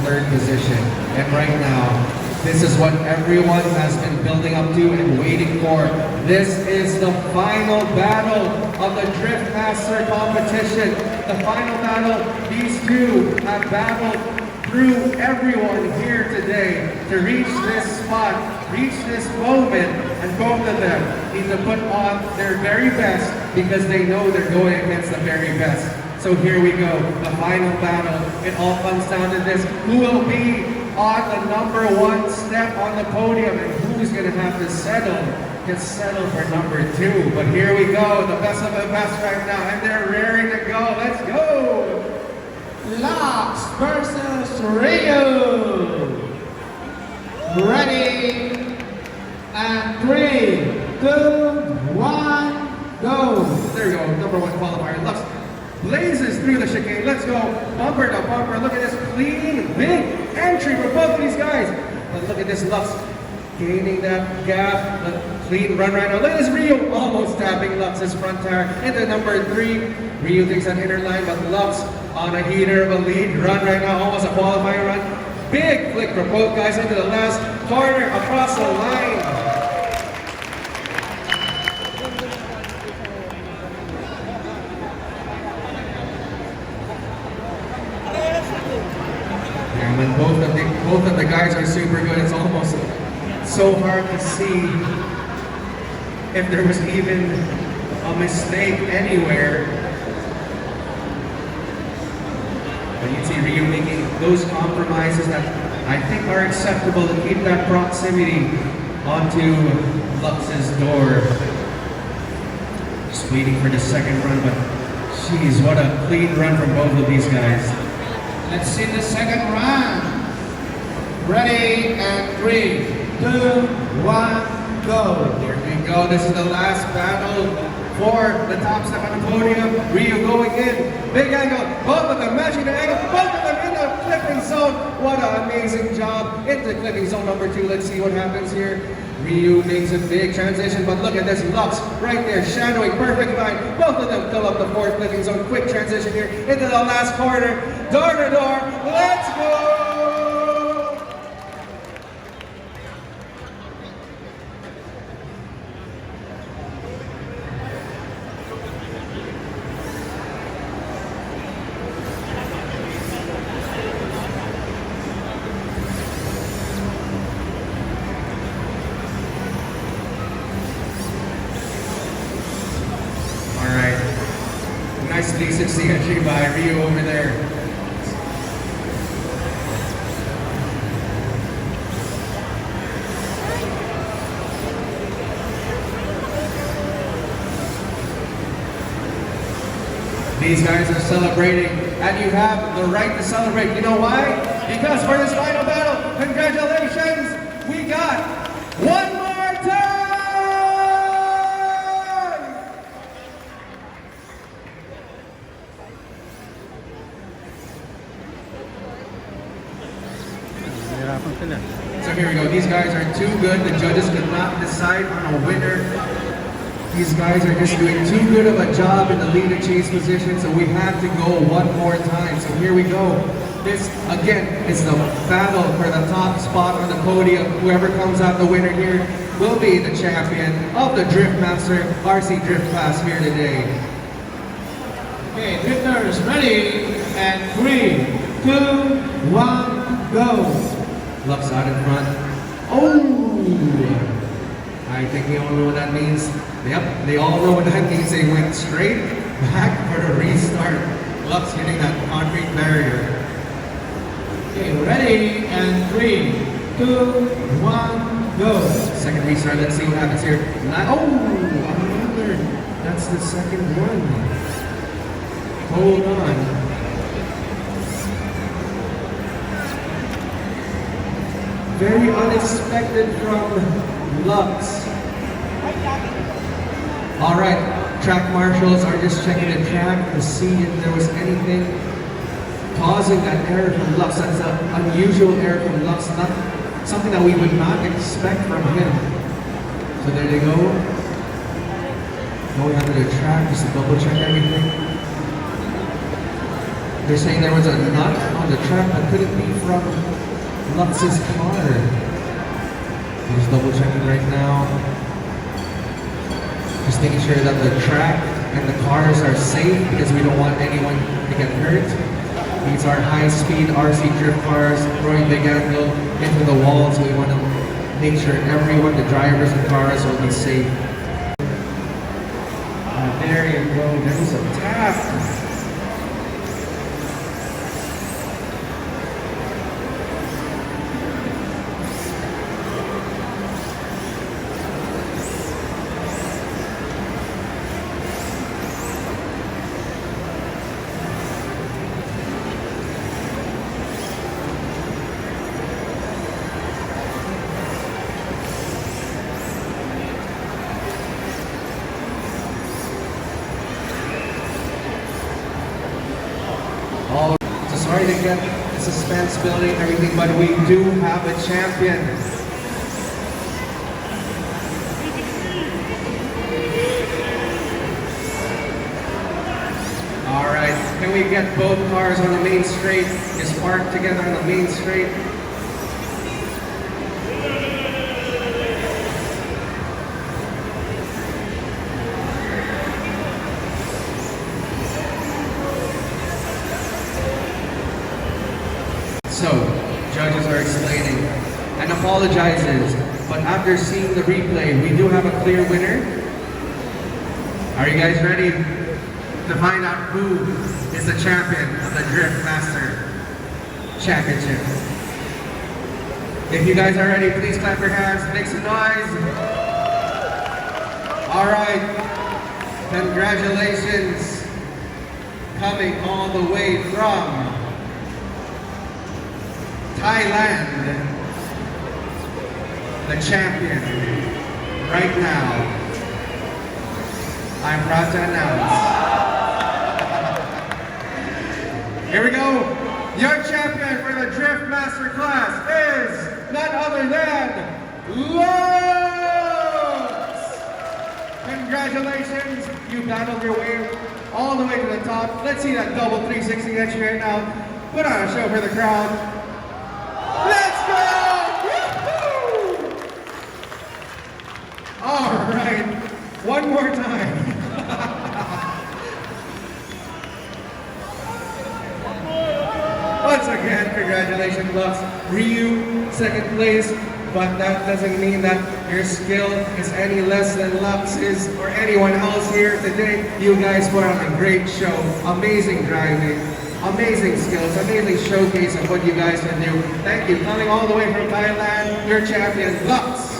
third position. And right now, this is what everyone has been building up to and waiting for. This is the final battle of the Drift Master competition. The final battle, these two have battled through everyone here today to reach this spot, reach this moment, and both of them need to put on their very best because they know they're going against the very best. So here we go, the final battle. It all comes down to this. Who will be on the number one step on the podium and who's going to have to settle for number two. But here we go, the best of the best right now, and they're raring to go. Let's go! Lux versus Rio. Ready? And 3, 2, 1, go. There we go, number one qualifier. Lux blazes through the chicane. Let's go, bumper to bumper. Look at this clean, big entry for both of these guys. But look at this Lux gaining that gap. The clean run right now. Look at this Rio almost tapping Lux's front tire into number 3. Rio takes that inner line, but Lux on a heater of a lead run right now, almost a qualifying run. Big flick for both guys into the last corner across the line. And when both of the guys are super good, it's almost so hard to see if there was even a mistake anywhere. But you see Rio making those compromises that I think are acceptable to keep that proximity onto Lux's door. Just waiting for the second run, but geez, what a clean run from both of these guys. Let's see the second round. Ready? And 3, 2, 1, go. Here we go. This is the last battle for the top step on the podium. Rio going in. Big angle. Both of them matching the angle. Both of them in the clipping zone. What an amazing job. Into clipping zone number 2. Let's see what happens here. Rio makes a big transition, but look at this Lux right there, shadowing, perfect line. Both of them fill up the fourth clipping zone. Quick transition here into the last corner. Door to door. Let's go! Nice 360 entry by Rio over there. These guys are celebrating, and you have the right to celebrate. You know why? Because for this final battle, congratulations, we got one more time! So here we go. These guys are too good. The judges could not decide on a winner. These guys are just doing too good of a job in the lead and chase position, so we have to go one more time. So here we go. This, again, is the battle for the top spot on the podium. Whoever comes out the winner here will be the champion of the Drift Master RC Drift class here today. Okay, drifters, ready? And 3, 2, 1, go. Lux out in front. Oh! I think we all know what that means. Yep, they all know what that means. They went straight back for the restart. Lux hitting that concrete barrier. Okay, ready? And 3, 2, 1, go. Second restart, let's see what happens here. Oh! Another. That's the second one. Hold on. Very unexpected from Lux. All right, track marshals are just checking the track to see if there was anything causing that error from Lux. That's an unusual error from Lux, not something that we would not expect from him. So there they go. Going onto the track just to double check everything. They're saying there was a nut on the track that couldn't be from Lux's car. Just double checking right now. Just making sure that the track and the cars are safe because we don't want anyone to get hurt. These are high-speed RC drift cars throwing big angle into the wall, so we want to make sure everyone, the drivers and cars, will be safe. There you go, there's a tap. Oh, so sorry to get the suspense building and everything, but we do have a champion. All right, can we get both cars on the main straight? Just park together on the main straight. So, judges are explaining and apologizes, but after seeing the replay, we do have a clear winner. Are you guys ready to find out who is the champion of the Drift Master Championship? If you guys are ready, please clap your hands, make some noise. All right, congratulations. Coming all the way from Thailand, the champion, right now, I'm proud to announce. Here we go. Your champion for the Drift Master class is none other than Lux! Congratulations, you battled your way all the way to the top. Let's see that double 360 next year right now. Put on a show for the crowd. Let's go! Woo-hoo! All right, one more time. Once again, congratulations, Lux. Ryu, second place, but that doesn't mean that your skill is any less than Lux's or anyone else here today. You guys put on a great show, amazing driving. Amazing skills, amazing showcase of what you guys can do. Thank you. Coming all the way from Thailand, your champion, Lux.